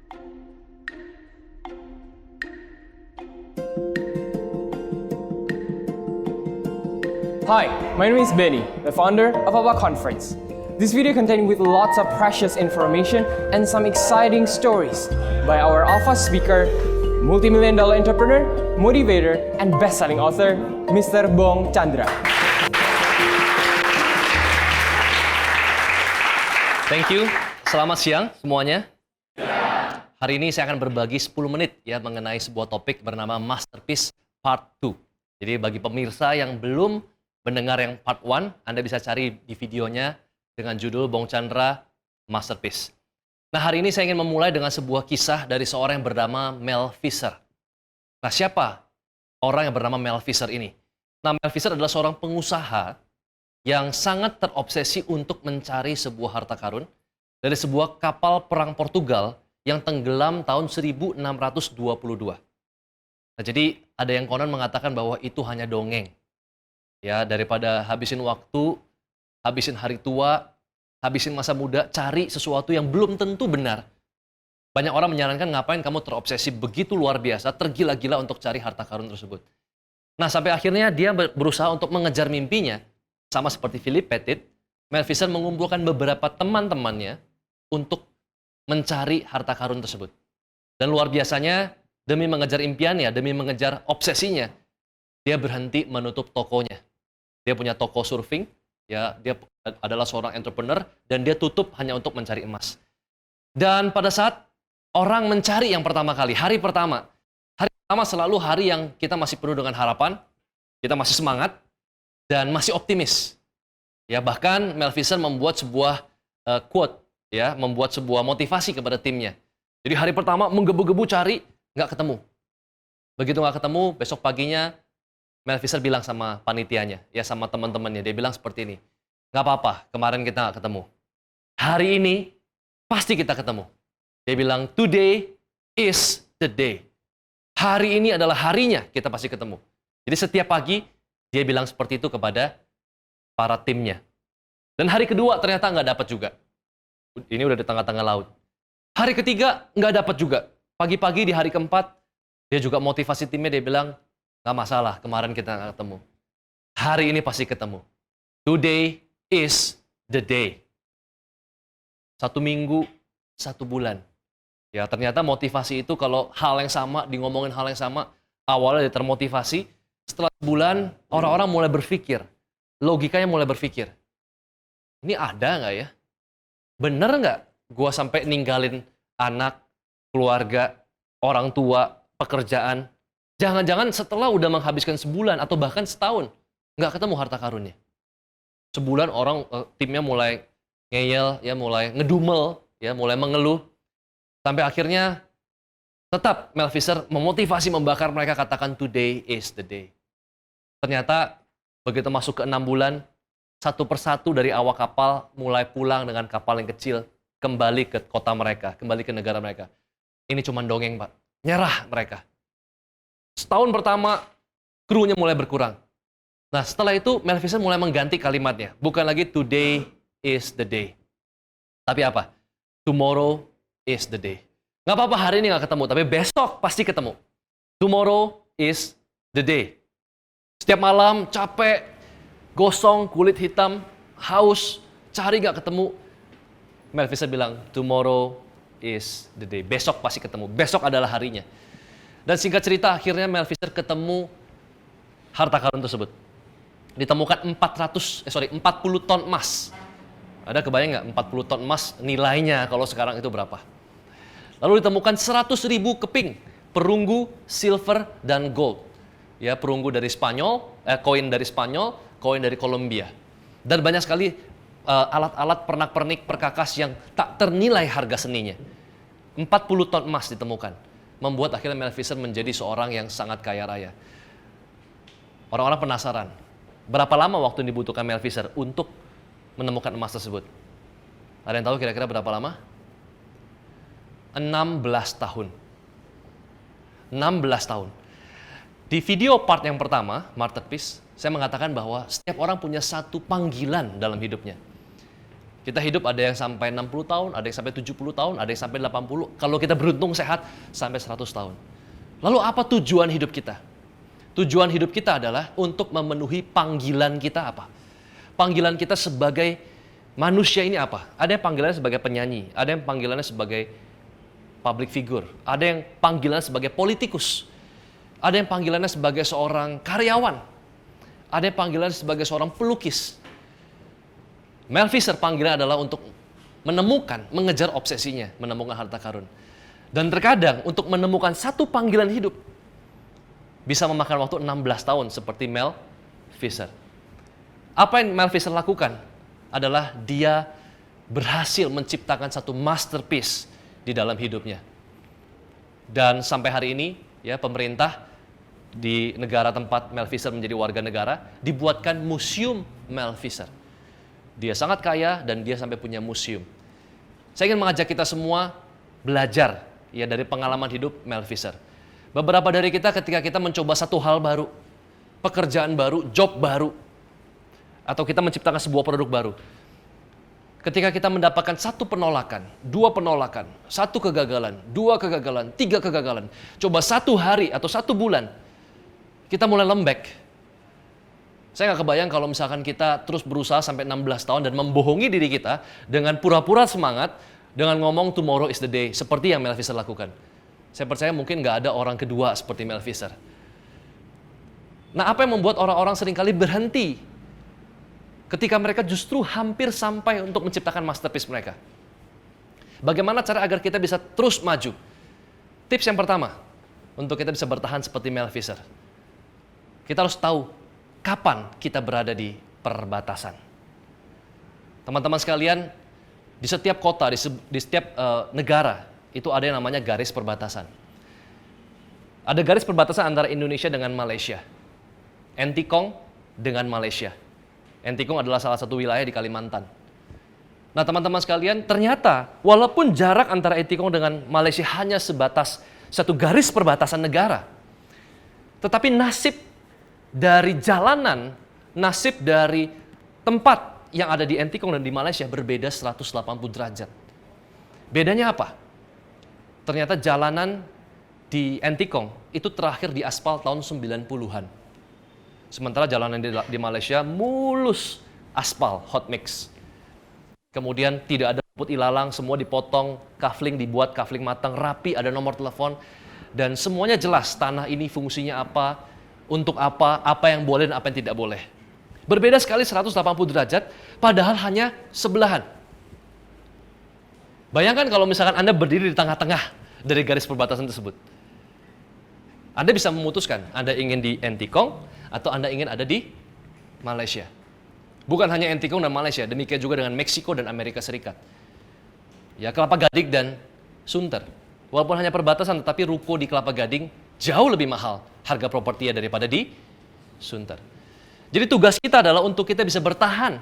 Hi, my name is Benny, the founder of AWA Conference. This video contains with lots of precious information and some exciting stories by our Alpha speaker, multi-million-dollar entrepreneur, motivator, and best-selling author, Mr. Bong Chandra. Thank you. Selamat siang semuanya. Hari ini saya akan berbagi 10 menit ya mengenai sebuah topik bernama Masterpiece Part 2. Jadi bagi pemirsa yang belum mendengar yang Part 1, Anda bisa cari di videonya dengan judul Bong Chandra Masterpiece. Nah, hari ini saya ingin memulai dengan sebuah kisah dari seorang yang bernama Mel Fisher. Nah, siapa orang yang bernama Mel Fisher ini? Nah, Mel Fisher adalah seorang pengusaha yang sangat terobsesi untuk mencari sebuah harta karun dari sebuah kapal perang Portugal yang tenggelam tahun 1622. Nah, jadi ada yang konon mengatakan bahwa itu hanya dongeng. Ya, daripada habisin waktu, habisin hari tua, habisin masa muda, cari sesuatu yang belum tentu benar. Banyak orang menyarankan ngapain kamu terobsesi begitu luar biasa, tergila-gila untuk cari harta karun tersebut. Nah, sampai akhirnya dia berusaha untuk mengejar mimpinya. Sama seperti Philip Pettit, Mel Fisher mengumpulkan beberapa teman-temannya untuk mencari harta karun tersebut. Dan luar biasanya, demi mengejar impiannya, demi mengejar obsesinya, dia berhenti menutup tokonya. Dia punya toko surfing, ya, dia adalah seorang entrepreneur, dan dia tutup hanya untuk mencari emas. Dan pada saat orang mencari yang pertama kali, hari pertama selalu hari yang kita masih penuh dengan harapan, kita masih semangat, dan masih optimis. Ya, bahkan Mel Fisher membuat sebuah quote, ya, membuat sebuah motivasi kepada timnya. Jadi hari pertama menggebu-gebu cari, nggak ketemu. Begitu nggak ketemu, besok paginya Mel Fisher bilang sama panitianya, ya sama teman-temannya, dia bilang seperti ini, nggak apa-apa, kemarin kita nggak ketemu. Hari ini pasti kita ketemu. Dia bilang, today is the day. Hari ini adalah harinya kita pasti ketemu. Jadi setiap pagi dia bilang seperti itu kepada para timnya. Dan hari kedua ternyata nggak dapat juga. Ini udah di tengah-tengah laut. Hari ketiga nggak dapat juga. Pagi-pagi di hari keempat, dia juga motivasi timnya, dia bilang, nggak masalah, kemarin kita nggak ketemu. Hari ini pasti ketemu. Today is the day. 1 minggu, 1 bulan. Ya, ternyata motivasi itu kalau hal yang sama, ngomongin hal yang sama, awalnya dia termotivasi, setelah sebulan, orang-orang mulai berpikir. Logikanya mulai berpikir. Ini ada nggak ya? Bener nggak gua sampai ninggalin anak, keluarga, orang tua, pekerjaan, jangan-jangan setelah udah menghabiskan sebulan atau bahkan setahun, nggak ketemu harta karunnya. Sebulan orang timnya mulai ngeyel, ya mulai ngedumel, ya mulai mengeluh. Sampai akhirnya tetap Mel Fisher memotivasi, membakar mereka, katakan today is the day. Ternyata begitu masuk ke 6 bulan, satu persatu dari awak kapal mulai pulang dengan kapal yang kecil, kembali ke kota mereka, kembali ke negara mereka. Ini cuma dongeng, Pak. Nyerah mereka. Setahun pertama, krunya mulai berkurang. Nah, setelah itu, Mel Fisher mulai mengganti kalimatnya. Bukan lagi today is the day. Tapi apa? Tomorrow is the day. Nggak apa-apa hari ini nggak ketemu, tapi besok pasti ketemu. Tomorrow is the day. Setiap malam, capek, gosong, kulit hitam, haus, cari nggak ketemu. Mel Fisher bilang, tomorrow is the day. Besok pasti ketemu. Besok adalah harinya. Dan singkat cerita, akhirnya Mel Fisher ketemu harta karun tersebut. Ditemukan 40 ton emas. Ada kebayang nggak 40 ton emas nilainya kalau sekarang itu berapa? Lalu ditemukan 100.000 keping perunggu, silver, dan gold. Ya, perunggu dari Spanyol, koin dari Spanyol, koin dari Kolombia. Dan banyak sekali alat-alat pernak-pernik perkakas yang tak ternilai harga seninya. 40 ton emas ditemukan. Membuat akhirnya Mel Fisher menjadi seorang yang sangat kaya raya. Orang-orang penasaran, berapa lama waktu yang dibutuhkan Mel Fisher untuk menemukan emas tersebut? Ada yang tahu kira-kira berapa lama? 16 tahun. 16 tahun. Di video part yang pertama, Masterpiece, saya mengatakan bahwa setiap orang punya satu panggilan dalam hidupnya. Kita hidup ada yang sampai 60 tahun, ada yang sampai 70 tahun, ada yang sampai 80. Kalau kita beruntung sehat, sampai 100 tahun. Lalu apa tujuan hidup kita? Tujuan hidup kita adalah untuk memenuhi panggilan kita apa? Panggilan kita sebagai manusia ini apa? Ada yang panggilannya sebagai penyanyi, ada yang panggilannya sebagai public figure, ada yang panggilannya sebagai politikus, ada yang panggilannya sebagai seorang karyawan, ada yang panggilannya sebagai seorang pelukis. Mel Fisher panggilannya adalah untuk menemukan, mengejar obsesinya, menemukan harta karun. Dan terkadang untuk menemukan satu panggilan hidup bisa memakan waktu 16 tahun seperti Mel Fisher. Apa yang Mel Fisher lakukan adalah dia berhasil menciptakan satu masterpiece di dalam hidupnya. Dan sampai hari ini ya pemerintah di negara tempat Mel Fisher menjadi warga negara dibuatkan museum Mel Fisher. Dia sangat kaya dan dia sampai punya museum. Saya ingin mengajak kita semua belajar ya dari pengalaman hidup Mel Fisher. Beberapa dari kita ketika kita mencoba satu hal baru, pekerjaan baru, job baru, atau kita menciptakan sebuah produk baru. Ketika kita mendapatkan satu penolakan, dua penolakan, satu kegagalan, dua kegagalan, tiga kegagalan, coba satu hari atau satu bulan, kita mulai lembek. Saya nggak kebayang kalau misalkan kita terus berusaha sampai 16 tahun dan membohongi diri kita dengan pura-pura semangat, dengan ngomong tomorrow is the day, seperti yang Mel Fisher lakukan. Saya percaya mungkin nggak ada orang kedua seperti Mel Fisher. Nah, apa yang membuat orang-orang seringkali berhenti ketika mereka justru hampir sampai untuk menciptakan masterpiece mereka? Bagaimana cara agar kita bisa terus maju? Tips yang pertama, untuk kita bisa bertahan seperti Mel Fisher, kita harus tahu kapan kita berada di perbatasan. Teman-teman sekalian, di setiap kota, di setiap negara, itu ada yang namanya garis perbatasan. Ada garis perbatasan antara Indonesia dengan Malaysia. Entikong dengan Malaysia. Entikong adalah salah satu wilayah di Kalimantan. Nah teman-teman sekalian, ternyata walaupun jarak antara Entikong dengan Malaysia hanya sebatas satu garis perbatasan negara, tetapi nasib dari jalanan, nasib dari tempat yang ada di Entikong dan di Malaysia berbeda 180 derajat. Bedanya apa? Ternyata jalanan di Entikong itu terakhir di aspal tahun 90-an. Sementara jalanan di Malaysia mulus aspal, hot mix. Kemudian tidak ada rumput ilalang, semua dipotong, kafling dibuat, kafling matang, rapi, ada nomor telepon. Dan semuanya jelas tanah ini fungsinya apa, untuk apa yang boleh dan apa yang tidak boleh. Berbeda sekali 180 derajat, padahal hanya sebelahan. Bayangkan kalau misalkan Anda berdiri di tengah-tengah dari garis perbatasan tersebut. Anda bisa memutuskan, Anda ingin di Entikong atau Anda ingin ada di Malaysia. Bukan hanya Entikong dan Malaysia, demikian juga dengan Meksiko dan Amerika Serikat. Ya, Kelapa Gading dan Sunter. Walaupun hanya perbatasan, tetapi ruko di Kelapa Gading jauh lebih mahal harga propertinya daripada di Sunter. Jadi tugas kita adalah untuk kita bisa bertahan.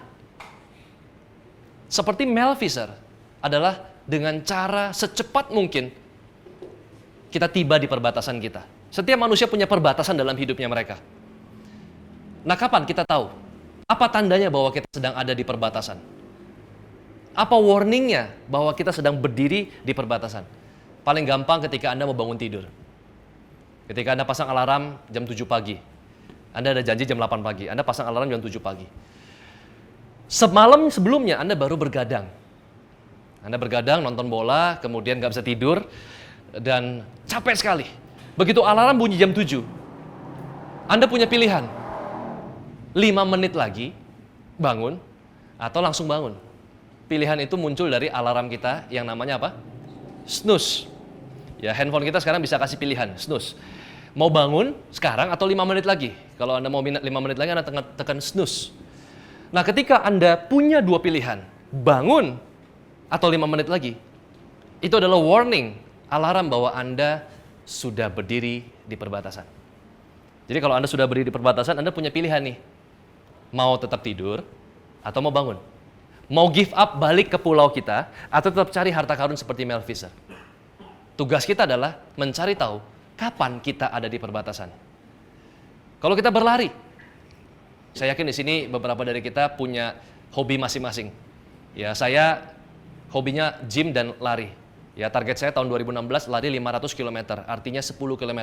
Seperti Mel Fisher adalah dengan cara secepat mungkin kita tiba di perbatasan kita. Setiap manusia punya perbatasan dalam hidupnya mereka. Nah, kapan kita tahu? Apa tandanya bahwa kita sedang ada di perbatasan? Apa warningnya bahwa kita sedang berdiri di perbatasan? Paling gampang ketika Anda mau bangun tidur. Ketika Anda pasang alarm jam 7 pagi, Anda ada janji jam 8 pagi, Anda pasang alarm jam 7 pagi. Semalam sebelumnya Anda baru bergadang. Anda bergadang, nonton bola, kemudian nggak bisa tidur, dan capek sekali. Begitu alarm bunyi jam 7, Anda punya pilihan. 5 menit lagi bangun, atau langsung bangun. Pilihan itu muncul dari alarm kita yang namanya apa? Snooze. Ya, handphone kita sekarang bisa kasih pilihan, snooze. Mau bangun sekarang atau 5 menit lagi? Kalau Anda mau 5 menit lagi, Anda tekan snooze. Nah, ketika Anda punya dua pilihan, bangun atau 5 menit lagi, itu adalah warning, alarm bahwa Anda sudah berdiri di perbatasan. Jadi kalau Anda sudah berdiri di perbatasan, Anda punya pilihan nih. Mau tetap tidur atau mau bangun. Mau give up balik ke pulau kita atau tetap cari harta karun seperti Mel Fisher. Tugas kita adalah mencari tahu kapan kita ada di perbatasan. Kalau kita berlari, saya yakin di sini beberapa dari kita punya hobi masing-masing. Ya, saya hobinya gym dan lari. Ya, target saya tahun 2016 lari 500 km, artinya 10 km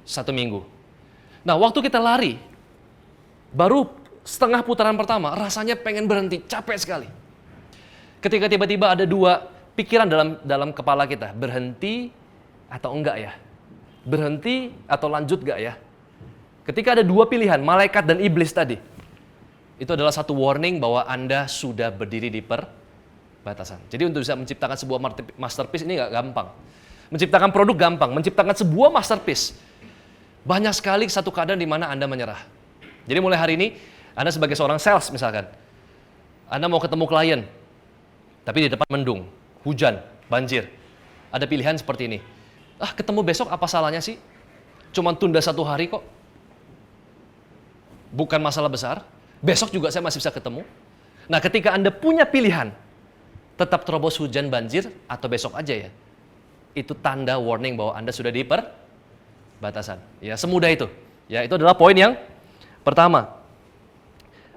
satu minggu. Nah, waktu kita lari, baru setengah putaran pertama, rasanya pengen berhenti, capek sekali. Ketika tiba-tiba ada dua pikiran dalam kepala kita, berhenti atau enggak ya? Berhenti atau lanjut enggak ya? Ketika ada dua pilihan, malaikat dan iblis tadi, itu adalah satu warning bahwa Anda sudah berdiri di perbatasan. Jadi untuk bisa menciptakan sebuah masterpiece ini nggak gampang. Menciptakan produk gampang, menciptakan sebuah masterpiece, banyak sekali satu keadaan di mana Anda menyerah. Jadi mulai hari ini, Anda sebagai seorang sales misalkan, Anda mau ketemu klien, tapi di depan mendung, hujan, banjir. Ada pilihan seperti ini. Ketemu besok apa salahnya sih? Cuman tunda 1 hari kok. Bukan masalah besar. Besok juga saya masih bisa ketemu. Nah, ketika Anda punya pilihan, tetap terobos hujan banjir atau besok aja ya, itu tanda warning bahwa Anda sudah di perbatasan. Ya, semudah itu. Ya, itu adalah poin yang pertama.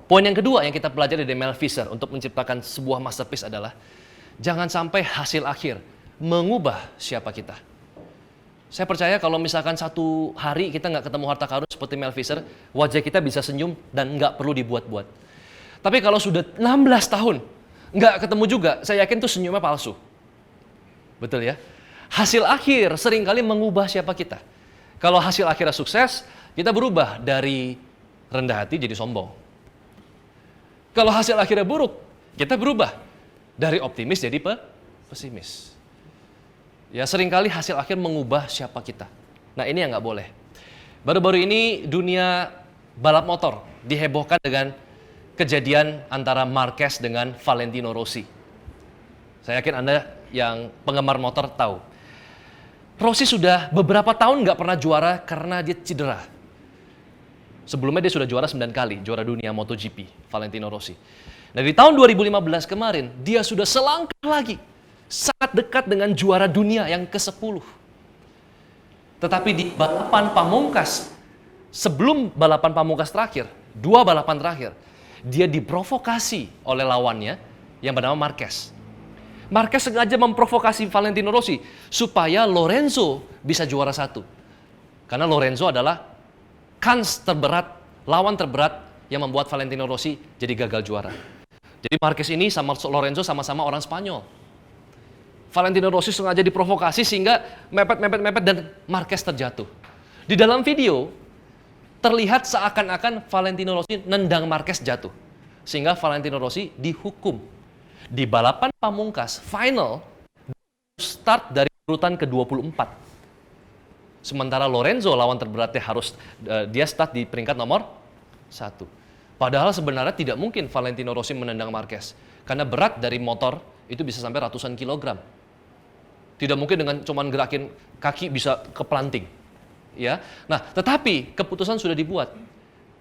Poin yang kedua yang kita pelajari dari Mel Fisher untuk menciptakan sebuah masterpiece adalah jangan sampai hasil akhir mengubah siapa kita. Saya percaya kalau misalkan satu hari kita nggak ketemu harta karun seperti Mel Fisher, wajah kita bisa senyum dan nggak perlu dibuat-buat. Tapi kalau sudah 16 tahun nggak ketemu juga, saya yakin tuh senyumnya palsu. Betul ya? Hasil akhir seringkali mengubah siapa kita. Kalau hasil akhirnya sukses, kita berubah dari rendah hati jadi sombong. Kalau hasil akhirnya buruk, kita berubah dari optimis jadi pesimis. Ya, seringkali hasil akhir mengubah siapa kita. Nah, ini yang nggak boleh. Baru-baru ini dunia balap motor dihebohkan dengan kejadian antara Marquez dengan Valentino Rossi. Saya yakin Anda yang penggemar motor tahu. Rossi sudah beberapa tahun nggak pernah juara karena dia cedera. Sebelumnya dia sudah juara 9 kali, juara dunia MotoGP, Valentino Rossi. Nah, di tahun 2015 kemarin, dia sudah selangkah lagi. Sangat dekat dengan juara dunia yang ke-10. Tetapi di balapan pamungkas, sebelum balapan pamungkas terakhir, 2 balapan terakhir, dia diprovokasi oleh lawannya yang bernama Marquez. Marquez sengaja memprovokasi Valentino Rossi supaya Lorenzo bisa juara 1. Karena Lorenzo adalah kans terberat, lawan terberat yang membuat Valentino Rossi jadi gagal juara. Jadi Marquez ini sama Lorenzo sama-sama orang Spanyol. Valentino Rossi sengaja diprovokasi sehingga mepet dan Marquez terjatuh. Di dalam video terlihat seakan-akan Valentino Rossi nendang Marquez jatuh. Sehingga Valentino Rossi dihukum. Di balapan pamungkas final start dari urutan ke-24. Sementara Lorenzo lawan terberatnya harus dia start di peringkat nomor 1. Padahal sebenarnya tidak mungkin Valentino Rossi menendang Marquez. Karena berat dari motor itu bisa sampai ratusan kilogram. Tidak mungkin dengan cuman gerakin kaki bisa keplanting. Ya. Nah, tetapi keputusan sudah dibuat.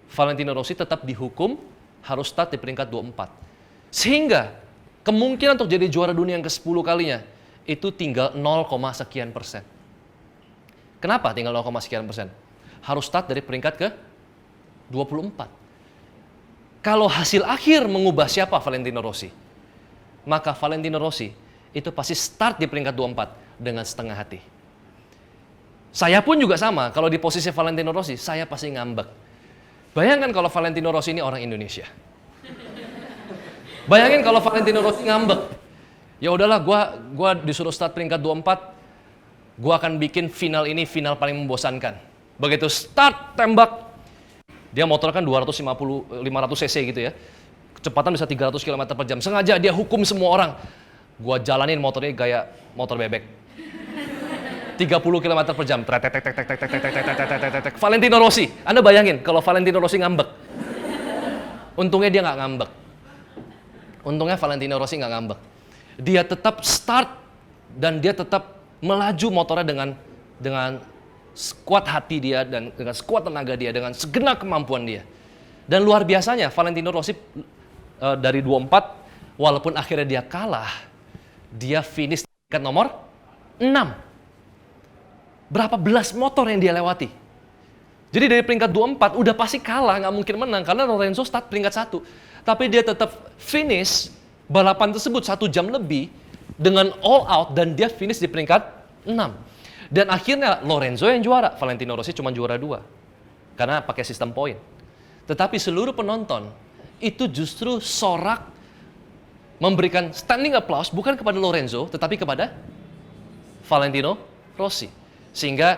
Valentino Rossi tetap dihukum harus start di peringkat 24. Sehingga kemungkinan untuk jadi juara dunia yang ke-10 kalinya itu tinggal 0, sekian persen. Kenapa tinggal 0, sekian persen? Harus start dari peringkat ke 24. Kalau hasil akhir mengubah siapa Valentino Rossi, maka Valentino Rossi itu pasti start di peringkat 24 dengan setengah hati. Saya pun juga sama, kalau di posisi Valentino Rossi, saya pasti ngambek. Bayangkan kalau Valentino Rossi ini orang Indonesia. Bayangin kalau Valentino Rossi ngambek. Ya udahlah, gua disuruh start peringkat 24, gua akan bikin final ini final paling membosankan. Begitu start tembak, dia motor kan 500 cc gitu ya. Kecepatan bisa 300 km per jam. Sengaja dia hukum semua orang. Gua jalanin motornya gaya motor bebek. 30 km per jam. Valentino Rossi. Anda bayangin kalau Valentino Rossi ngambek. Untungnya dia nggak ngambek. Untungnya Valentino Rossi nggak ngambek. Dia tetap start dan dia tetap melaju motornya dengan sekuat hati dia dan dengan sekuat tenaga dia, dengan segenap kemampuan dia. Dan luar biasanya Valentino Rossi dari 24 walaupun akhirnya dia kalah, dia finish di nomor 6. Berapa belas motor yang dia lewati. Jadi dari peringkat 24 udah pasti kalah, nggak mungkin menang karena Lorenzo start peringkat 1. Tapi dia tetap finish balapan tersebut 1 jam lebih dengan all out dan dia finish di peringkat 6. Dan akhirnya Lorenzo yang juara, Valentino Rossi cuma juara 2 karena pakai sistem poin. Tetapi seluruh penonton itu justru sorak memberikan standing applause bukan kepada Lorenzo tetapi kepada Valentino Rossi. Sehingga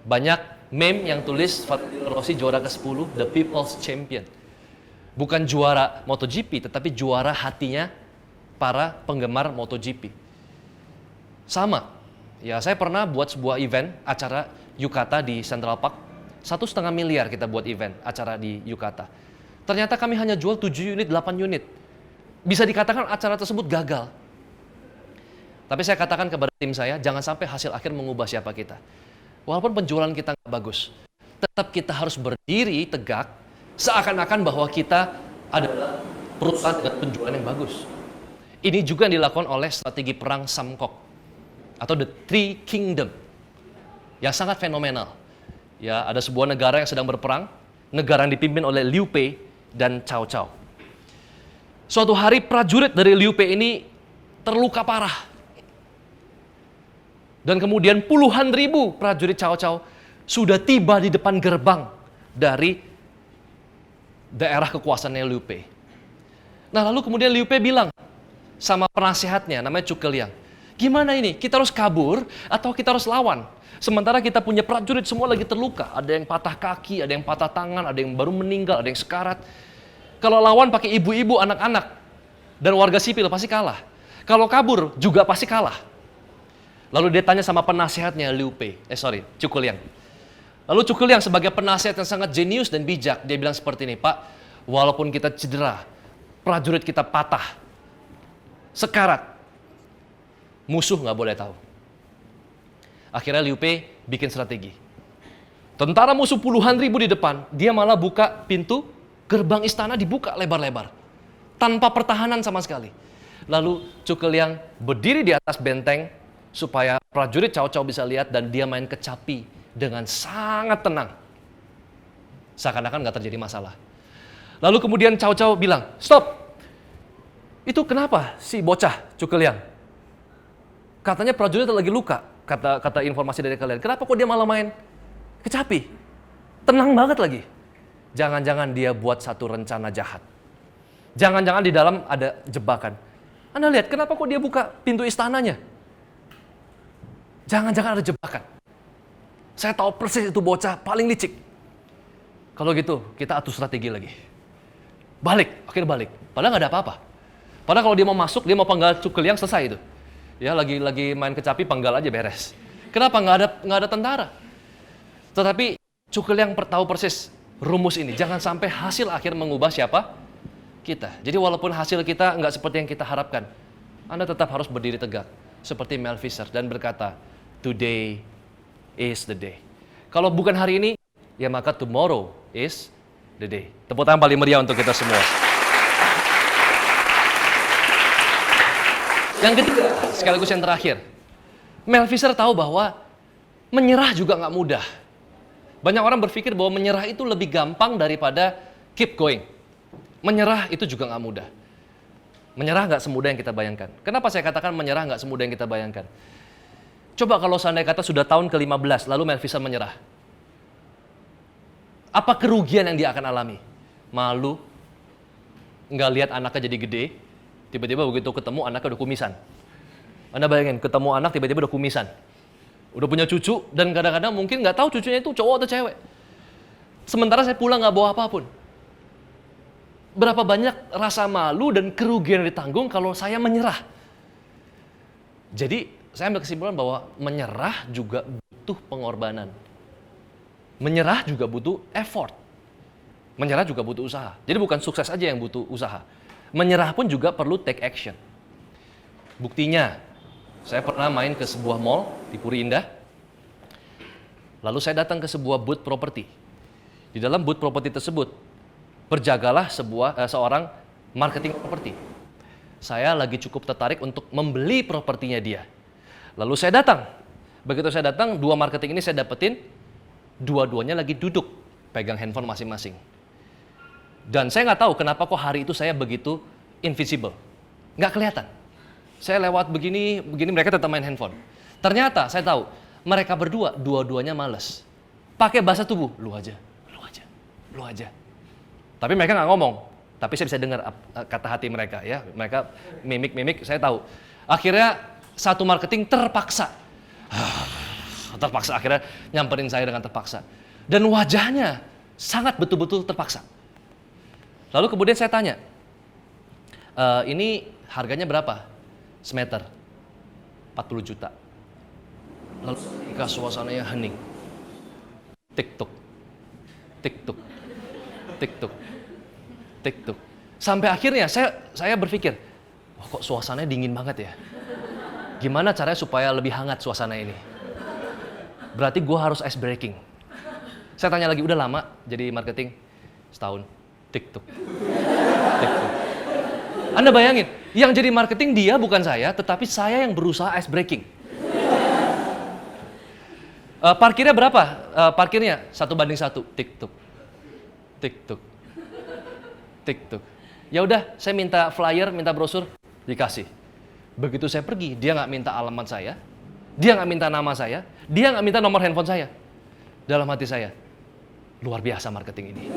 banyak meme yang tulis Valentino Rossi juara ke-10, the people's champion. Bukan juara MotoGP, tetapi juara hatinya para penggemar MotoGP. Sama, ya saya pernah buat sebuah event, acara Yukata di Central Park. 1,5 miliar kita buat event, acara di Yukata. Ternyata kami hanya jual 7 unit, 8 unit. Bisa dikatakan acara tersebut gagal. Tapi saya katakan kepada tim saya, jangan sampai hasil akhir mengubah siapa kita. Walaupun penjualan kita nggak bagus, tetap kita harus berdiri tegak, seakan-akan bahwa kita adalah perusahaan dengan penjualan yang bagus. Ini juga yang dilakukan oleh strategi perang Samkok atau The Three Kingdom yang sangat fenomenal. Ya, ada sebuah negara yang sedang berperang, negara yang dipimpin oleh Liu Bei dan Cao Cao. Suatu hari prajurit dari Liu Bei ini terluka parah. Dan kemudian puluhan ribu prajurit Cao Cao sudah tiba di depan gerbang dari daerah kekuasaannya Liu Bei. Nah lalu kemudian Liu Bei bilang sama penasehatnya namanya Zhuge Liang, gimana ini, kita harus kabur atau kita harus lawan? Sementara kita punya prajurit semua lagi terluka, ada yang patah kaki, ada yang patah tangan, ada yang baru meninggal, ada yang sekarat. Kalau lawan pakai ibu-ibu, anak-anak, dan warga sipil pasti kalah. Kalau kabur juga pasti kalah. Lalu dia tanya sama penasehatnya Zhuge Liang. Lalu Zhuge Liang sebagai penasehat yang sangat jenius dan bijak, dia bilang seperti ini, Pak, walaupun kita cedera, prajurit kita patah, sekarat, musuh nggak boleh tahu. Akhirnya Liu Bei bikin strategi. Tentara musuh puluhan ribu di depan, dia malah buka pintu gerbang istana, dibuka lebar-lebar. Tanpa pertahanan sama sekali. Lalu Zhuge Liang berdiri di atas benteng, supaya prajurit Cao Cao bisa lihat dan dia main kecapi dengan sangat tenang. Seakan-akan nggak terjadi masalah. Lalu kemudian Cao Cao bilang, stop! Itu kenapa si bocah Zhuge Liang? Katanya prajurit lagi luka, kata informasi dari kalian. Kenapa kok dia malah main kecapi? Tenang banget lagi. Jangan-jangan dia buat satu rencana jahat. Jangan-jangan di dalam ada jebakan. Anda lihat, kenapa kok dia buka pintu istananya? Jangan-jangan ada jebakan. Saya tahu persis itu bocah paling licik. Kalau gitu, kita atur strategi lagi. Balik, akhirnya balik. Padahal nggak ada apa-apa. Padahal kalau dia mau masuk, dia mau penggal Zhuge Liang, selesai itu. Ya, lagi main kecapi, penggal aja beres. Kenapa? Nggak ada tentara. Tetapi Zhuge Liang tahu persis rumus ini. Jangan sampai hasil akhir mengubah siapa? Kita. Jadi walaupun hasil kita nggak seperti yang kita harapkan, Anda tetap harus berdiri tegak. Seperti Mel Fisher dan berkata, today is the day. Kalau bukan hari ini, ya maka tomorrow is the day. Tepuk tangan paling meriah untuk kita semua. Yang ketiga, sekaligus yang terakhir. Mel Fisher tahu bahwa menyerah juga nggak mudah. Banyak orang berpikir bahwa menyerah itu lebih gampang daripada keep going. Menyerah itu juga nggak mudah. Menyerah nggak semudah yang kita bayangkan. Kenapa saya katakan menyerah nggak semudah yang kita bayangkan? Coba kalau seandainya kata sudah tahun ke-15, lalu Mel Fisher menyerah. Apa kerugian yang dia akan alami? Malu, nggak lihat anaknya jadi gede, tiba-tiba begitu ketemu anaknya udah kumisan. Anda bayangin, ketemu anak tiba-tiba udah kumisan. Udah punya cucu, dan kadang-kadang mungkin nggak tahu cucunya itu cowok atau cewek. Sementara saya pulang nggak bawa apapun. Berapa banyak rasa malu dan kerugian yang ditanggung kalau saya menyerah. Jadi, saya ambil kesimpulan bahwa menyerah juga butuh pengorbanan. Menyerah juga butuh effort. Menyerah juga butuh usaha. Jadi bukan sukses aja yang butuh usaha. Menyerah pun juga perlu take action. Buktinya, saya pernah main ke sebuah mall di Puri Indah. Lalu saya datang ke sebuah booth properti. Di dalam booth properti tersebut, berjagalah seorang marketing properti. Saya lagi cukup tertarik untuk membeli propertinya dia. Lalu saya datang. Begitu saya datang, dua marketing ini saya dapetin, dua-duanya lagi duduk, pegang handphone masing-masing. Dan saya nggak tahu kenapa kok hari itu saya begitu invisible. nggak kelihatan. Saya lewat begini mereka tetap main handphone. Ternyata saya tahu mereka berdua, dua-duanya males. Pakai bahasa tubuh, lu aja. Tapi mereka nggak ngomong. Tapi saya bisa dengar kata hati mereka ya. Mereka mimik, saya tahu. Akhirnya satu marketing terpaksa akhirnya nyamperin saya dengan terpaksa. Dan wajahnya sangat betul-betul terpaksa. Lalu kemudian saya tanya, ini harganya berapa? Semeter? 40 juta. Lalu ketika suasananya hening. Tik-tuk. Sampai akhirnya saya berpikir, wah kok suasananya dingin banget ya? Gimana caranya supaya lebih hangat suasana ini? Berarti gue harus ice breaking. Saya tanya lagi, udah lama jadi marketing? Setahun. Tik-tuk. Anda bayangin, yang jadi marketing dia bukan saya, tetapi saya yang berusaha ice breaking. Parkirnya berapa? Parkirnya 1:1. Tik-tuk. Ya udah, saya minta flyer, minta brosur, dikasih. Begitu saya pergi, dia nggak minta alamat saya, dia nggak minta nama saya, dia nggak minta nomor handphone saya. Dalam hati saya, luar biasa marketing ini.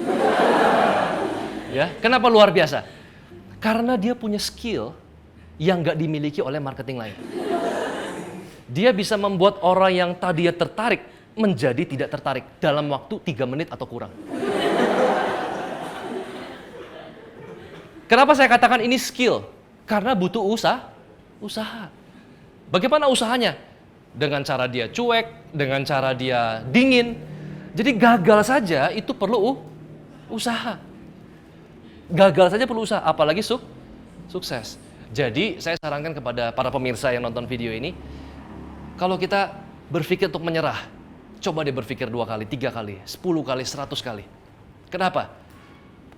Ya, kenapa luar biasa? Karena dia punya skill yang nggak dimiliki oleh marketing lain. Dia bisa membuat orang yang tadinya tertarik menjadi tidak tertarik dalam waktu 3 menit atau kurang. Kenapa saya katakan ini skill? Karena butuh usaha. Bagaimana usahanya? Dengan cara dia cuek, dengan cara dia dingin. Jadi gagal saja itu perlu usaha. Apalagi sukses. Jadi saya sarankan kepada para pemirsa yang nonton video ini, kalau kita berpikir untuk menyerah, coba deh berpikir 2 kali, 3 kali, 10 kali, 100 kali. Kenapa?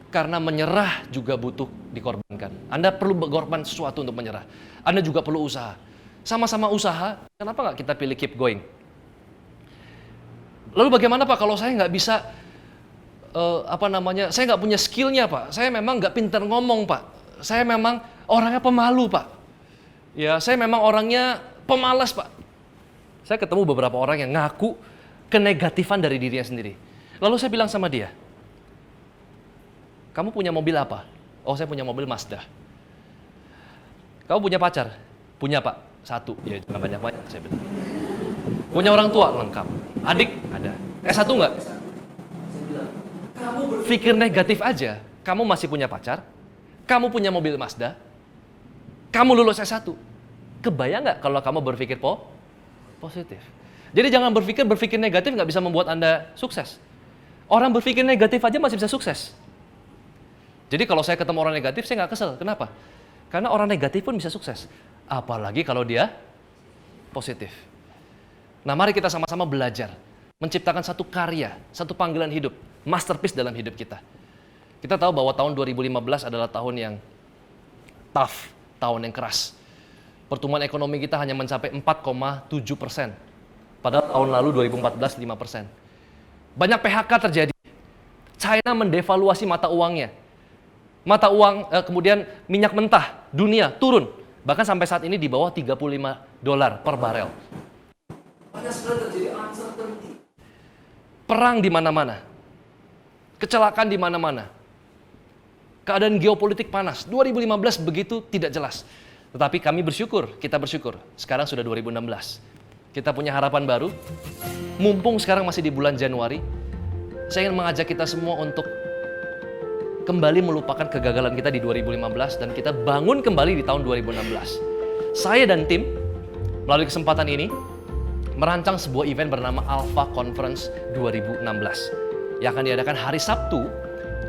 Karena menyerah juga butuh dikorbankan. Anda perlu berkorban sesuatu untuk menyerah. Anda juga perlu usaha. Sama-sama usaha, kenapa nggak kita pilih keep going? Lalu bagaimana Pak kalau saya nggak bisa, saya nggak punya skillnya Pak. Saya memang nggak pintar ngomong Pak. Saya memang orangnya pemalu Pak. Ya, saya memang orangnya pemalas Pak. Saya ketemu beberapa orang yang ngaku kenegatifan dari dirinya sendiri. Lalu saya bilang sama dia, kamu punya mobil apa? Oh, saya punya mobil Mazda. Kamu punya pacar? Punya Pak, 1. Ya jangan banyak-banyak, saya bilang. Punya orang tua? Lengkap. Adik? Ada. S1 nggak? Kamu berpikir negatif aja, kamu masih punya pacar, kamu punya mobil Mazda, kamu lulus S1. Kebayang nggak kalau kamu berpikir positif? Jadi jangan berpikir negatif nggak bisa membuat Anda sukses. Orang berpikir negatif aja masih bisa sukses. Jadi kalau saya ketemu orang negatif, saya nggak kesel. Kenapa? Karena orang negatif pun bisa sukses. Apalagi kalau dia positif. Nah, mari kita sama-sama belajar. Menciptakan satu karya, satu panggilan hidup. Masterpiece dalam hidup kita. Kita tahu bahwa tahun 2015 adalah tahun yang tough, tahun yang keras. Pertumbuhan ekonomi kita hanya mencapai 4,7%. Padahal tahun lalu 2014 5%. Banyak PHK terjadi. China mendevaluasi mata uangnya. Mata uang, kemudian minyak mentah dunia turun. Bahkan sampai saat ini di bawah $35 per barel. Banyak sekali terjadi uncertainty. Perang di mana-mana. Kecelakaan di mana-mana. Keadaan geopolitik panas. 2015 begitu tidak jelas. Tetapi kita bersyukur. Sekarang sudah 2016. Kita punya harapan baru. Mumpung sekarang masih di bulan Januari, saya ingin mengajak kita semua untuk kembali melupakan kegagalan kita di 2015 dan kita bangun kembali di tahun 2016. Saya dan tim melalui kesempatan ini merancang sebuah event bernama Alpha Conference 2016 yang akan diadakan hari Sabtu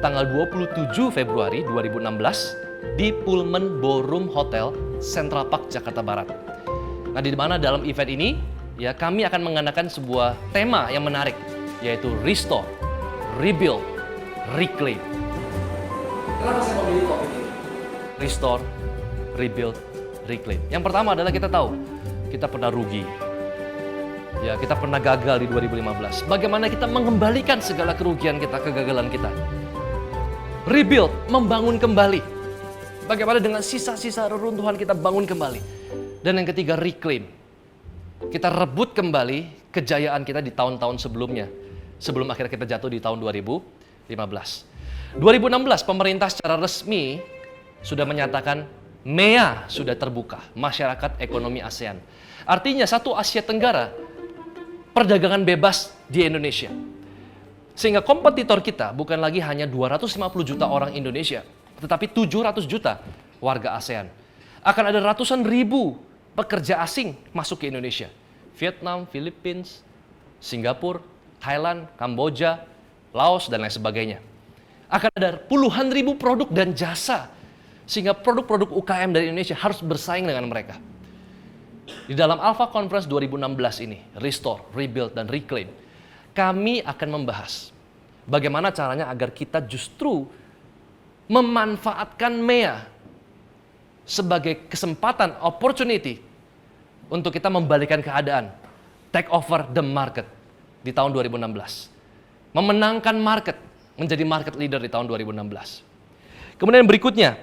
tanggal 27 Februari 2016 di Pullman Ballroom Hotel Central Park Jakarta Barat. Nah, di mana dalam event ini ya kami akan menggunakan sebuah tema yang menarik, yaitu Restore, Rebuild, Reclaim. Kenapa saya memilih topik ini? Restore, Rebuild, Reclaim. Yang pertama adalah kita tahu kita pernah rugi. Ya, kita pernah gagal di 2015. Bagaimana kita mengembalikan segala kerugian kita, kegagalan kita. Rebuild, membangun kembali. Bagaimana dengan sisa-sisa reruntuhan kita bangun kembali. Dan yang ketiga, reclaim. Kita rebut kembali kejayaan kita di tahun-tahun sebelumnya. Sebelum akhirnya kita jatuh di tahun 2015. 2016 pemerintah secara resmi sudah menyatakan MEA sudah terbuka, Masyarakat Ekonomi ASEAN. Artinya satu Asia Tenggara, perdagangan bebas di Indonesia. Sehingga kompetitor kita bukan lagi hanya 250 juta orang Indonesia, tetapi 700 juta warga ASEAN. Akan ada ratusan ribu pekerja asing masuk ke Indonesia. Vietnam, Philippines, Singapura, Thailand, Kamboja, Laos, dan lain sebagainya. Akan ada puluhan ribu produk dan jasa, sehingga produk-produk UKM dari Indonesia harus bersaing dengan mereka. Di dalam Alpha Conference 2016 ini, Restore, Rebuild, dan Reclaim, kami akan membahas bagaimana caranya agar kita justru memanfaatkan MEA sebagai kesempatan, opportunity untuk kita membalikan keadaan, take over the market di tahun 2016. Memenangkan market, menjadi market leader di tahun 2016. Kemudian berikutnya,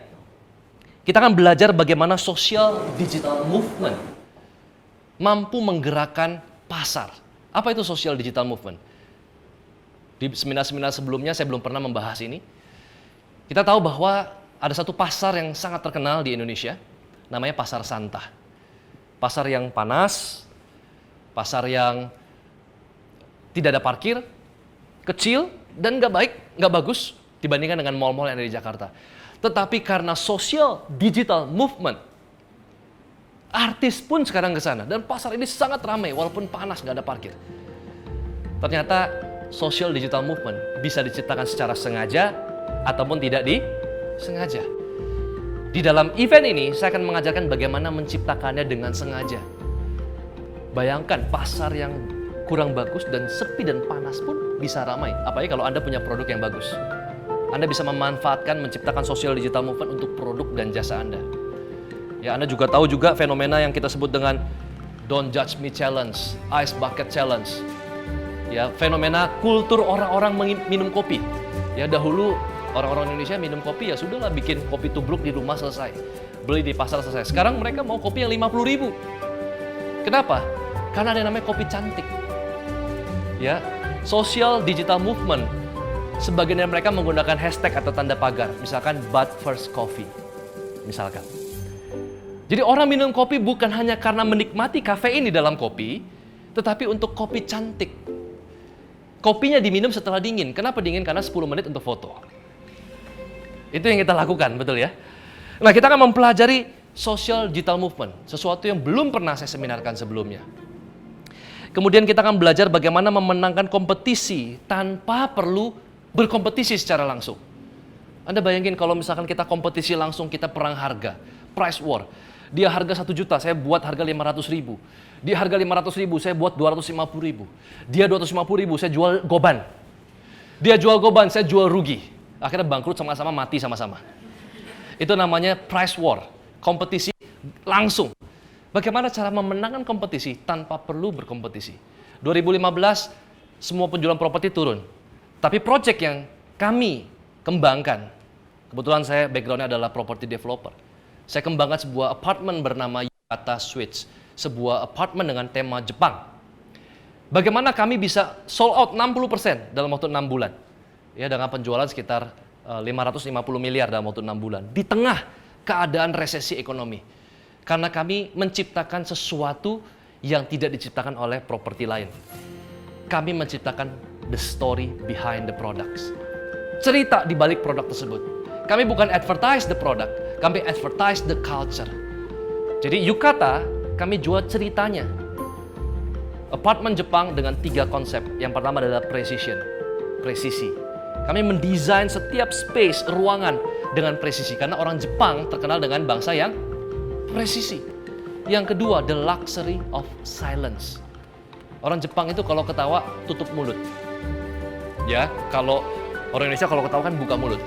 kita akan belajar bagaimana social digital movement mampu menggerakkan pasar. Apa itu social digital movement? Di seminar-seminar sebelumnya saya belum pernah membahas ini. Kita tahu bahwa ada satu pasar yang sangat terkenal di Indonesia, namanya Pasar Santa. Pasar yang panas, pasar yang tidak ada parkir, kecil, dan nggak baik, nggak bagus dibandingkan dengan mall-mall yang ada di Jakarta. Tetapi karena social digital movement, artis pun sekarang ke sana. Dan pasar ini sangat ramai walaupun panas, nggak ada parkir. Ternyata social digital movement bisa diciptakan secara sengaja ataupun tidak disengaja. Di dalam event ini saya akan mengajarkan bagaimana menciptakannya dengan sengaja. Bayangkan pasar yang kurang bagus dan sepi dan panas pun bisa ramai. Apalagi kalau Anda punya produk yang bagus. Anda bisa memanfaatkan, menciptakan social digital movement untuk produk dan jasa Anda. Ya, Anda juga tahu juga fenomena yang kita sebut dengan Don't Judge Me Challenge, Ice Bucket Challenge. Ya, fenomena kultur orang-orang minum kopi. Ya, dahulu orang-orang Indonesia minum kopi, ya sudahlah bikin kopi tubruk di rumah selesai. Beli di pasar selesai. Sekarang mereka mau kopi yang 50.000. Kenapa? Karena ada yang namanya kopi cantik. Ya, social digital movement. Sebagian dari mereka menggunakan hashtag atau tanda pagar. Misalkan But First Coffee. Misalkan. Jadi orang minum kopi bukan hanya karena menikmati kafein di dalam kopi, tetapi untuk kopi cantik. Kopinya diminum setelah dingin. Kenapa dingin? Karena 10 menit untuk foto. Itu yang kita lakukan, betul ya? Nah, kita akan mempelajari social digital movement. Sesuatu yang belum pernah saya seminarkan sebelumnya. Kemudian kita akan belajar bagaimana memenangkan kompetisi tanpa perlu berkompetisi secara langsung. Anda bayangin kalau misalkan kita kompetisi langsung, kita perang harga. Price war. Dia harga 1 juta, saya buat harga 500.000. Dia harga 500.000, saya buat 250.000. Dia 250.000, saya jual goban. Dia jual goban, saya jual rugi. Akhirnya bangkrut sama-sama, mati sama-sama. Itu namanya price war. Kompetisi langsung. Bagaimana cara memenangkan kompetisi tanpa perlu berkompetisi? 2015, semua penjualan properti turun. Tapi proyek yang kami kembangkan, kebetulan saya background-nya adalah property developer. Saya kembangkan sebuah apartemen bernama Yukata Suites, sebuah apartemen dengan tema Jepang. Bagaimana kami bisa sold out 60% dalam waktu 6 bulan? Ya, dengan penjualan sekitar 550 miliar dalam waktu 6 bulan. Di tengah keadaan resesi ekonomi. Karena kami menciptakan sesuatu yang tidak diciptakan oleh properti lain. Kami menciptakan the story behind the products. Cerita di balik produk tersebut. Kami bukan advertise the product, kami advertise the culture. Jadi Yukata, kami jual ceritanya. Apartemen Jepang dengan 3 konsep. Yang pertama adalah precision, presisi. Kami mendesain setiap space, ruangan dengan presisi. Karena orang Jepang terkenal dengan bangsa yang presisi. Yang kedua, the luxury of silence. Orang Jepang itu kalau ketawa tutup mulut. Ya, kalau orang Indonesia kalau ketawa kan buka mulut.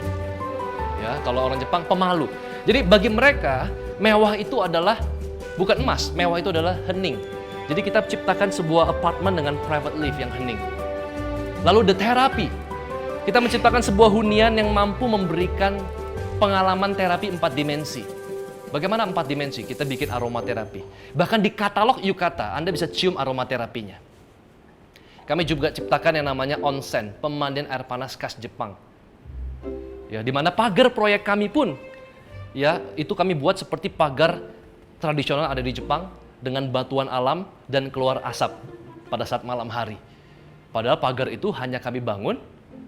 Ya, kalau orang Jepang pemalu. Jadi bagi mereka mewah itu adalah bukan emas, mewah itu adalah hening. Jadi kita ciptakan sebuah apartemen dengan private lift yang hening. Lalu the therapy. Kita menciptakan sebuah hunian yang mampu memberikan pengalaman terapi 4 dimensi. Bagaimana 4 dimensi? Kita bikin aromaterapi. Bahkan di katalog Yukata, Anda bisa cium aromaterapinya. Kami juga ciptakan yang namanya onsen, pemandian air panas khas Jepang. Ya, di mana pagar proyek kami pun, ya, itu kami buat seperti pagar tradisional ada di Jepang dengan batuan alam dan keluar asap pada saat malam hari. Padahal pagar itu hanya kami bangun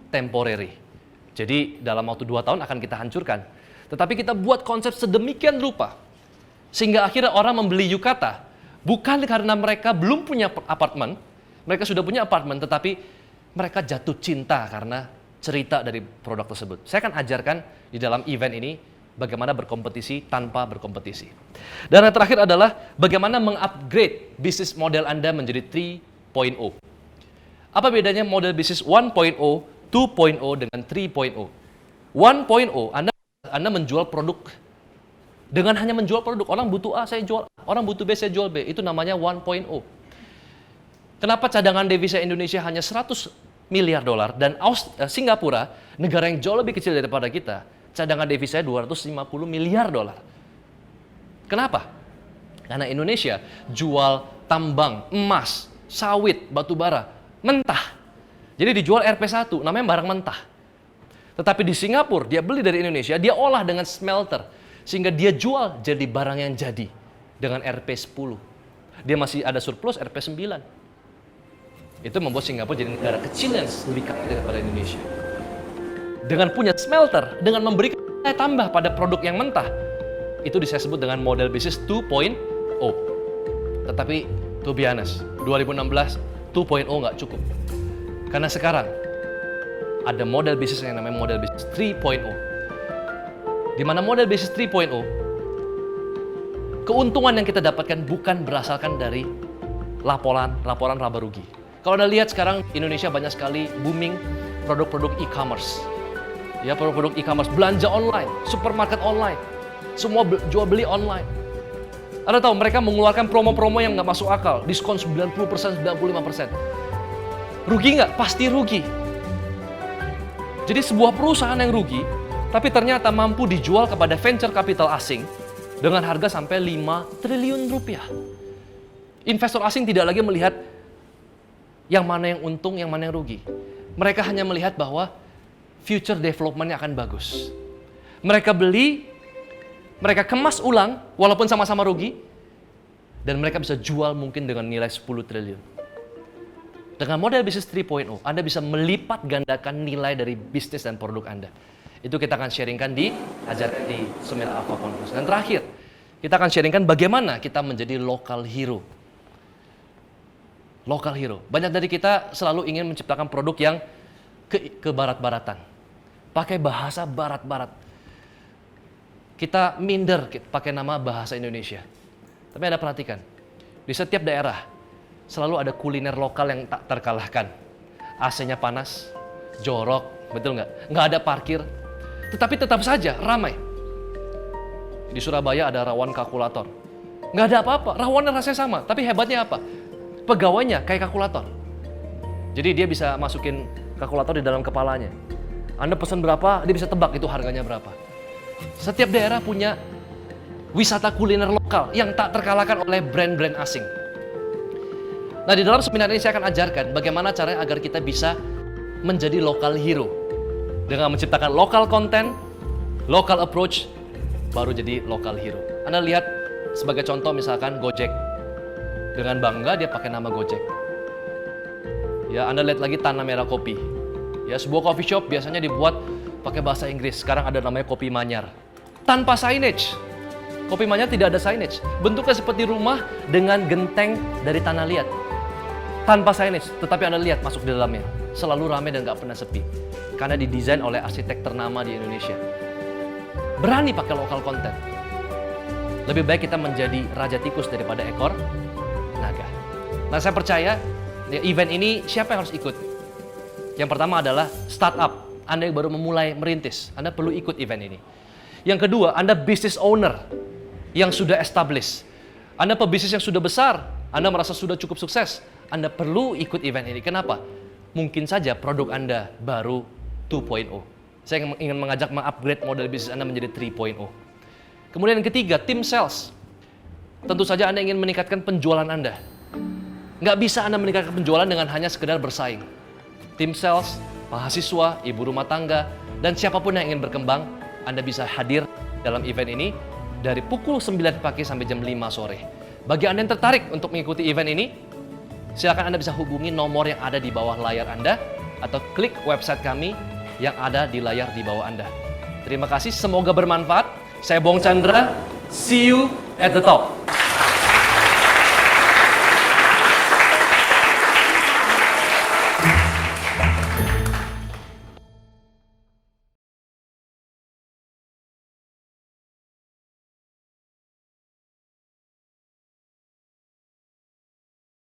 temporary. Jadi dalam waktu 2 tahun akan kita hancurkan. Tetapi kita buat konsep sedemikian rupa sehingga akhirnya orang membeli yukata bukan karena mereka belum punya apartemen, mereka sudah punya apartemen, tetapi mereka jatuh cinta karena cerita dari produk tersebut. Saya akan ajarkan di dalam event ini bagaimana berkompetisi tanpa berkompetisi. Dan yang terakhir adalah bagaimana mengupgrade bisnis model Anda menjadi 3.0. Apa bedanya model bisnis 1.0, 2.0 dengan 3.0? 1.0, Anda menjual produk. Dengan hanya menjual produk, orang butuh A, saya jual A. Orang butuh B, saya jual B. Itu namanya 1.0. Kenapa cadangan devisa Indonesia hanya 100 miliar dolar dan Singapura, negara yang jauh lebih kecil daripada kita, cadangan devisanya 250 miliar dolar. Kenapa? Karena Indonesia jual tambang, emas, sawit, batu bara, mentah. Jadi dijual RP1, namanya barang mentah. Tetapi di Singapura, dia beli dari Indonesia, dia olah dengan smelter. Sehingga dia jual jadi barang yang jadi dengan RP10. Dia masih ada surplus RP9. Itu membuat Singapura jadi negara kecil yang lebih kaya daripada Indonesia. Dengan punya smelter, dengan memberikan nilai tambah pada produk yang mentah, itu saya sebut dengan model bisnis 2.0. Tetapi, to be honest, 2016, 2.0 nggak cukup. Karena sekarang, ada model bisnis yang namanya model bisnis 3.0. Di mana model bisnis 3.0, keuntungan yang kita dapatkan bukan berasalkan dari laporan laba rugi. Kalau Anda lihat sekarang Indonesia banyak sekali booming produk-produk e-commerce. Ya, produk-produk e-commerce, belanja online, supermarket online, semua jual beli online. Anda tahu mereka mengeluarkan promo-promo yang nggak masuk akal, diskon 90%, 95%. Rugi nggak? Pasti rugi. Jadi sebuah perusahaan yang rugi, tapi ternyata mampu dijual kepada venture capital asing dengan harga sampai 5 triliun rupiah. Investor asing tidak lagi melihat yang mana yang untung, yang mana yang rugi. Mereka hanya melihat bahwa future development-nya akan bagus. Mereka beli, mereka kemas ulang, walaupun sama-sama rugi, dan mereka bisa jual mungkin dengan nilai 10 triliun. Dengan model bisnis 3.0, Anda bisa melipat gandakan nilai dari bisnis dan produk Anda. Itu kita akan sharingkan di ajaran di Summit Alpha Conference. Dan terakhir, kita akan sharingkan bagaimana kita menjadi local hero. Local hero. Banyak dari kita selalu ingin menciptakan produk yang ke barat-baratan. Pakai bahasa barat-barat. Kita minder pakai nama bahasa Indonesia. Tapi Anda perhatikan, di setiap daerah selalu ada kuliner lokal yang tak terkalahkan. AC-nya panas, jorok, betul nggak? Nggak ada parkir, tetapi tetap saja ramai. Di Surabaya ada rawon kalkulator. Nggak ada apa-apa, rawonnya rasanya sama, tapi hebatnya apa? Pegawainya kayak kalkulator. Jadi dia bisa masukin kalkulator di dalam kepalanya. Anda pesan berapa, dia bisa tebak itu harganya berapa. Setiap daerah punya wisata kuliner lokal yang tak terkalahkan oleh brand-brand asing. Nah, di dalam seminar ini saya akan ajarkan bagaimana caranya agar kita bisa menjadi local hero. Dengan menciptakan local content, local approach, baru jadi local hero. Anda lihat sebagai contoh misalkan Gojek. Dengan bangga dia pakai nama Gojek. Ya, Anda lihat lagi Tanah Merah Kopi. Ya, sebuah coffee shop biasanya dibuat pakai bahasa Inggris. Sekarang ada namanya Kopi Manyar. Tanpa signage. Kopi Manyar tidak ada signage. Bentuknya seperti rumah dengan genteng dari tanah liat. Tanpa signage, tetapi Anda lihat masuk di dalamnya. Selalu ramai dan gak pernah sepi. Karena didesain oleh arsitek ternama di Indonesia. Berani pakai lokal konten. Lebih baik kita menjadi raja tikus daripada ekor naga. Nah, saya percaya event ini siapa yang harus ikut? Yang pertama adalah startup. Anda yang baru memulai merintis, Anda perlu ikut event ini. Yang kedua, Anda business owner yang sudah established. Anda pebisnis yang sudah besar, Anda merasa sudah cukup sukses, Anda perlu ikut event ini. Kenapa? Mungkin saja produk Anda baru 2.0. Saya ingin mengajak mengupgrade model bisnis Anda menjadi 3.0. Kemudian yang ketiga, tim sales. Tentu saja Anda ingin meningkatkan penjualan Anda. Nggak bisa Anda meningkatkan penjualan dengan hanya sekedar bersaing. Tim sales, mahasiswa, ibu rumah tangga, dan siapapun yang ingin berkembang, Anda bisa hadir dalam event ini dari pukul 9 pagi sampai jam 5 sore. Bagi Anda yang tertarik untuk mengikuti event ini, silakan Anda bisa hubungi nomor yang ada di bawah layar Anda atau klik website kami yang ada di layar di bawah Anda. Terima kasih, semoga bermanfaat. Saya Bong Chandra, see you at the top.